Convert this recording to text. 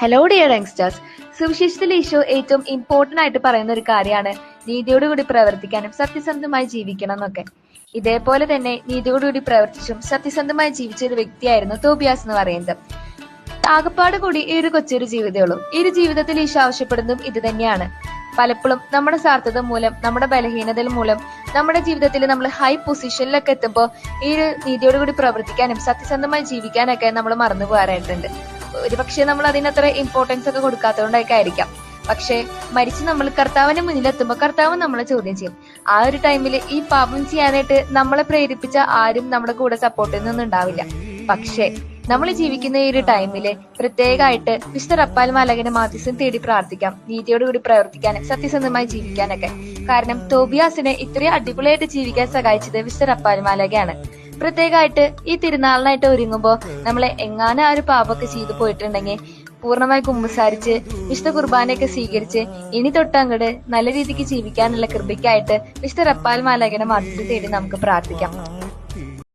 Hello dear youngsters. സുവിശേഷത്തിൽ ഈശോ ഏറ്റവും important ആയിട്ട് പറയുന്ന ഒരു കാര്യമാണ് നീതിയോടുകൂടി പ്രവർത്തിക്കാനും സത്യസന്ധമായി ജീവിക്കണം എന്നൊക്കെ. ഇതേപോലെ തന്നെ നീതിയോടുകൂടി പ്രവർത്തിച്ചും സത്യസന്ധമായി ജീവിച്ച ഒരു വ്യക്തിയായിരുന്നു തോബിയാസ് എന്ന് പറയുന്നത്. ആകപ്പാട് കൂടി ഈ ഒരു കൊച്ചൊരു ജീവിതമേ ഉള്ളൂ. ഈ ഒരു ജീവിതത്തിൽ ഈശോ ആവശ്യപ്പെടുന്നതും ഇത് തന്നെയാണ്. പലപ്പോഴും നമ്മുടെ സ്വാർത്ഥത മൂലം, നമ്മുടെ ബലഹീനതകൾ മൂലം, നമ്മുടെ ജീവിതത്തിൽ നമ്മൾ ഹൈ പൊസിഷനിലൊക്കെ എത്തുമ്പോൾ ഈ ഒരു നീതിയോടുകൂടി പ്രവർത്തിക്കാനും സത്യസന്ധമായി ജീവിക്കാനൊക്കെ നമ്മൾ മറന്നു പോകാറായിട്ടുണ്ട്. ഒരുപക്ഷെ നമ്മൾ അതിനത്ര ഇമ്പോർട്ടൻസ് ഒക്കെ കൊടുക്കാത്തതുകൊണ്ടൊക്കെ ആയിരിക്കാം. പക്ഷെ മരിച്ച് നമ്മൾ കർത്താവിന്റെ മുന്നിലെത്തുമ്പോൾ കർത്താവ് നമ്മളെ ചോദ്യം ചെയ്യും. ആ ഒരു ടൈമിൽ ഈ പാപം ചെയ്യാനായിട്ട് നമ്മളെ പ്രേരിപ്പിച്ച ആരും നമ്മുടെ കൂടെ സപ്പോർട്ട് ചെയ്യുന്നൊന്നും ഉണ്ടാവില്ല. പക്ഷെ നമ്മൾ ജീവിക്കുന്ന ഈ ഒരു ടൈമില് പ്രത്യേകമായിട്ട് വിശുദ്ധ റപ്പാൽ മാലാഖയുടെ മാധ്യസ്ഥം തേടി പ്രാർത്ഥിക്കാം, നീതിയോടുകൂടി പ്രവർത്തിക്കാനും സത്യസന്ധമായി ജീവിക്കാനൊക്കെ. കാരണം തോബിയാസിനെ ഇത്രയും അടിപൊളിയായിട്ട് ജീവിക്കാൻ സഹായിച്ചത് വിശുദ്ധ റപ്പാൽ മാലാഖയാണ്. പ്രത്യേകമായിട്ട് ഈ തിരുനാളിനായിട്ട് ഒരുങ്ങുമ്പോൾ നമ്മളെ എങ്ങാനും ആ ഒരു പാപമൊക്കെ ചെയ്തു പോയിട്ടുണ്ടെങ്കിൽ പൂർണ്ണമായി കുമ്പസാരിച്ച് വിശുദ്ധ കുർബാനയൊക്കെ സ്വീകരിച്ച് ഇനി തൊട്ടങ്ങോട്ട് നല്ല രീതിക്ക് ജീവിക്കാനുള്ള കൃപയ്ക്കായിട്ട് വിശുദ്ധ റപ്പാൽ മാലാഖയുടെ മാധ്യസ്ഥം തേടി നമുക്ക് പ്രാർത്ഥിക്കാം.